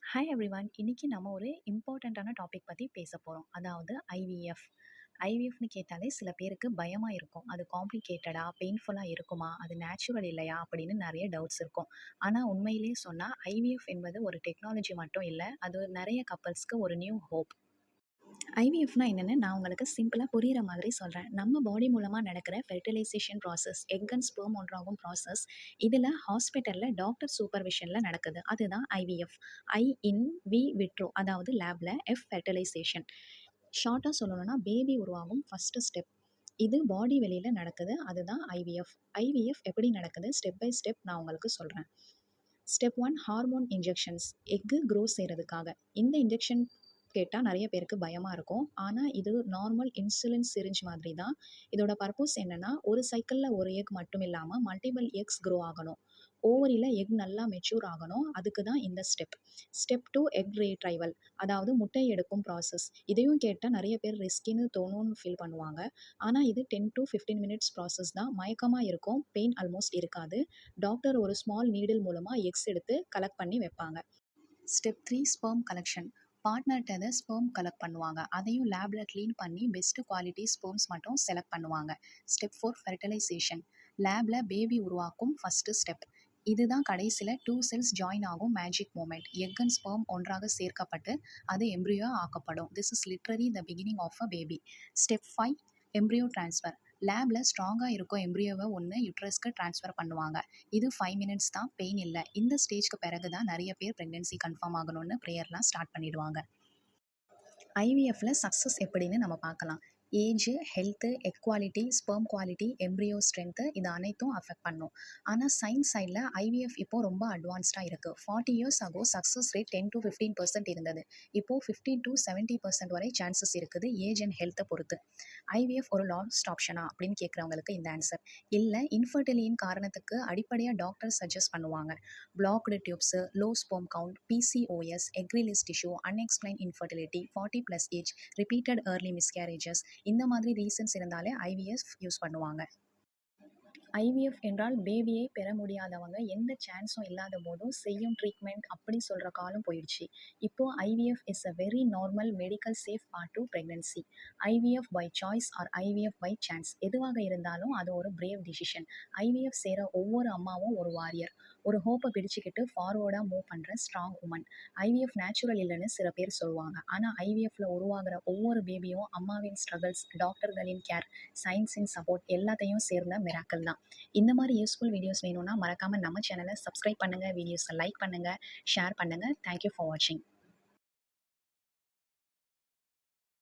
Hi everyone. இன்னைக்கு நம்ம ஒரு இம்பார்ட்டண்ட்டான டாபிக் பத்தி பேசப் போறோம். அதாவது ஐவிஎஃப். ஐவிஎஃப்ன்னு கேட்டாலே சில பேருக்கு பயமா இருக்கும். அது காம்ப்ளிகேட்டடா, பெயின்ஃபுல்லா இருக்குமா? அது நேச்சுரல் இல்லையா? அப்படின்னு நெறைய டவுட்ஸ் இருக்கும். ஆனா உண்மையிலேயே சொன்னா ஐவிஎஃப் என்பது ஒரு டெக்னாலஜி மட்டும் இல்ல. அது நெறைய கப்பிள்ஸ்க்கு ஒரு நியூ ஹோப். ஐவிஎஃப்னா என்னன்னு நான் உங்களுக்கு சிம்பிளா புரியிற மாதிரி சொல்றேன். நம்ம பாடி மூலமா நடக்கிற fertilization process, egg and sperm ஒன்றாகும் ப்ராசஸ். இதுல ஹாஸ்பிட்டல்ல டாக்டர் சூப்பர்விஷன்ல நடக்குது. அதுதான் IVF. I in V vitro, அதாவது லேப்ல, எஃப் ஃபெர்டிலைசேஷன். ஷார்ட்டா சொல்லணும்னா பேபி உருவாகும் ஃபர்ஸ்ட் ஸ்டெப். இது பாடி வெளியில நடக்குது. அதுதான் ஐவிஎஃப். ஐவிஎஃப் எப்படி நடக்குது? ஸ்டெப் பை ஸ்டெப் நான் உங்களுக்கு சொல்றேன். Step 1, hormone injections. Egg grow செய்றதுக்காக. இந்த இன்ஜெக்ஷன் கேட்டா நெறைய பேருக்கு பயமா இருக்கும். ஆனா இது நார்மல் இன்சுலின் சிரிஞ்ச் மாதிரி தான். இதோட பர்ப்பஸ் என்னன்னா, ஒரு சைக்கிள்ல ஒரு எக் மட்டும் இல்லாம மல்டிபிள் எக்ஸ் க்ரோ ஆகணும். ஓவரில எக் நல்லா மெச்சூர் ஆகணும். அதுக்கு தான் இந்த ஸ்டெப். Step 2, egg ரீட்ரைவல். அதாவது முட்டை எடுக்கும் ப்ராசஸ். இதையும் கேட்டா நெறைய பேர் ரிஸ்கின்னு தோணும்னு ஃபீல் பண்ணுவாங்க. ஆனா இது 10 to 15 மினிட்ஸ் ப்ராசஸ் தான். மயக்கமா இருக்கும். பெயின் ஆல்மோஸ்ட் இருக்காது. டாக்டர் ஒரு ஸ்மால் நீடில் மூலமா எக்ஸ் எடுத்து கலெக்ட் பண்ணி வைப்பாங்க. Step 3, sperm collection. பார்ட்னர்ட்ட ஸ்பெர்ம் கலெக்ட் பண்ணுவாங்க. அதையும் லேப்ல க்ளீன் பண்ணி பெஸ்ட் குவாலிட்டி ஸ்பெர்ம்ஸ் மட்டும் செலக்ட் பண்ணுவாங்க. Step 4, fertilisation. லேப்ல பேபி உருவாக்கும் ஃபர்ஸ்ட் ஸ்டெப். இதுதான் கடைசியில 2 செல்ஸ் ஜாயின் ஆகும் magic moment. Egg and sperm ஒன்றாக சேர்க்கப்பட்டு அது எம்ப்ரியோ ஆக்கப்படும். This is literally the beginning of a baby. Step 5, embryo transfer. லேப்ல ஸ்ட்ராங்கா இருக்கும் எம்ப்ரியோவை ஒன்று யுட்ரஸ்க்கு ட்ரான்ஸ்ஃபர் பண்ணுவாங்க. இது 5 மினிட்ஸ் தான், பெயின் இல்ல. இந்த ஸ்டேஜ்க்கு பிறகு தான் நெறைய பேர் பிரெக்னன்சி கன்ஃபார்ம் ஆகணும்னு ப்ரேயர்லாம் ஸ்டார்ட் பண்ணிடுவாங்க. ஐவிஎஃப்ல சக்ஸஸ் எப்படின்னு நம்ம பார்க்கலாம். Age, health, egg quality, sperm quality, embryo strength, இது அனைத்தும் அஃபெக்ட் பண்ணும். ஆனால் சயின்ஸ் சைடில் ஐவிஎஃப் இப்போ ரொம்ப அட்வான்ஸ்டாக இருக்குது. 40 இயர்ஸ் ஆகோ சக்ஸஸ் ரேட் 10 to 15% இருந்தது. இப்போது 50 to 70% வரை சான்சஸ் இருக்குது, ஏஜ் அண்ட் ஹெல்த்தை பொறுத்து. ஐவிஎஃப் ஒரு லாஸ்ட் ஆப்ஷனா அப்படின்னு கேட்குறவங்களுக்கு இந்த ஆன்சர் இல்லை. இன்ஃபர்டிலியின் காரணத்துக்கு அடிப்படையாக டாக்டர் சஜஸ்ட் பண்ணுவாங்க. Blocked tubes, low sperm count, PCOS, எக்ரிலிஸ் tissue, unexplained infertility, 40+ age, repeated early miscarriages, இந்த மாதிரி ரீசன்ஸ் இருந்தாலே ஐவிஎஃப் யூஸ் பண்ணுவாங்க. ஐவிஎஃப் என்றால் பேபியை பெற முடியாதவங்க, எந்த சான்ஸும் இல்லாத போதும் செய்யும் ட்ரீட்மெண்ட் அப்படி சொல்கிற காலம் போயிடுச்சு. இப்போது IVF is a very normal medical safe part to pregnancy. IVF by choice or IVF by chance, எதுவாக இருந்தாலும் அது ஒரு பிரேவ் டிசிஷன். ஐவிஎஃப் செய்கிற ஒவ்வொரு அம்மாவும் ஒரு வாரியர். ஒரு ஹோப்பை பிடிச்சிக்கிட்டு ஃபார்வர்டாக மூவ் பண்ணுற ஸ்ட்ராங் உமன். ஐவிஎஃப் நேச்சுரல் இல்லைன்னு சில பேர் சொல்லுவாங்க. ஆனால் ஐவிஎஃப்ல உருவாகிற ஒவ்வொரு பேபியும் அம்மாவின் ஸ்ட்ரகிள்ஸ், டாக்டர்களின் கேர், சயின்ஸின் சப்போர்ட் எல்லாத்தையும் சேர்ந்த மிராக்கிள் தான். இந்த மாதிரி யூஸ்ஃபுல் வீடியோஸ் வேணும்னா மறக்காம நம்ம சேனலை சப்ஸ்கிரைப் பண்ணுங்க, வீடியோஸை லைக் பண்ணுங்க, ஷேர் பண்ணுங்க. தேங்க்யூ ஃபார் வாட்சிங்.